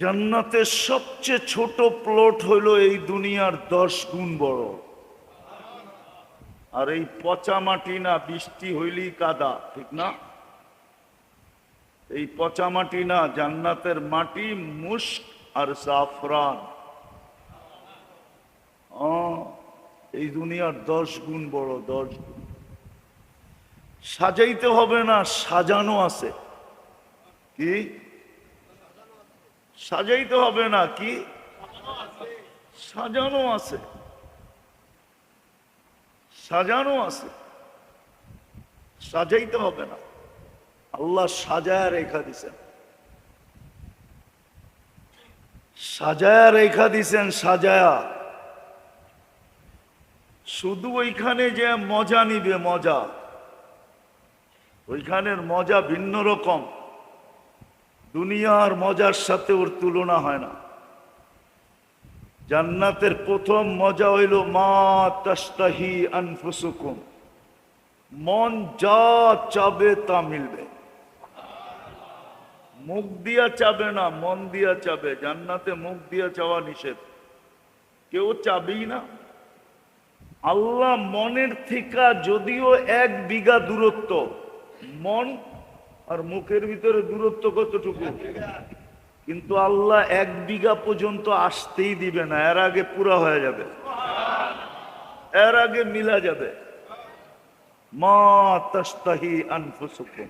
জান্নাতের সবচেয়ে ছোট প্লট হইল এই দুনিয়ার 10 গুণ বড়। আর এই পচা মাটি না, বৃষ্টি হইলেই কাদা, ঠিক না? এই পচা মাটি না, জান্নাতের মাটি মুস্ক আর জাফরান। এই দুনিয়ার 10 গুণ বড়, 10 গুণ। সাজাইতে হবে না, সাজানো আছে। কি সাজাইতে হবে না, কি সাজানো আছে, সাজানো আছে, সাজাইতে হবে না। আল্লাহ সাজায়া রেখা দিছেন, সাজায়া রেখা দিছেন, সাজায়া। শুধু ওইখানে যে মজা নিবে, মজা, ওইখানের মজা ভিন্ন রকম। দুনিয়ার মজার সাথে ওর তুলনা হয় না। জান্নাতের প্রথম মজা হইল মা তাশতাহি আনফুসুকুম, মন যা চাবে তা মিলবে। মুখ দিয়া চাবে না, মন দিয়া চাবে। জান্নাতে মুখ দিয়া চাওয়া নিষেধ, কেউ চাবেই না। আল্লাহ মনের থেকে যদিও 1 বিঘা দূরত্ব, মন আর মুখের ভিতরে দূরত্ব কতটুকু, কিন্তু আল্লাহ 1 বিঘা পর্যন্ত আসতেই দিবে না। এর আগে পুরা হয়ে যাবে, এর আগে মিলা যাবে। মা তাশতাহি আনফুসুকুম।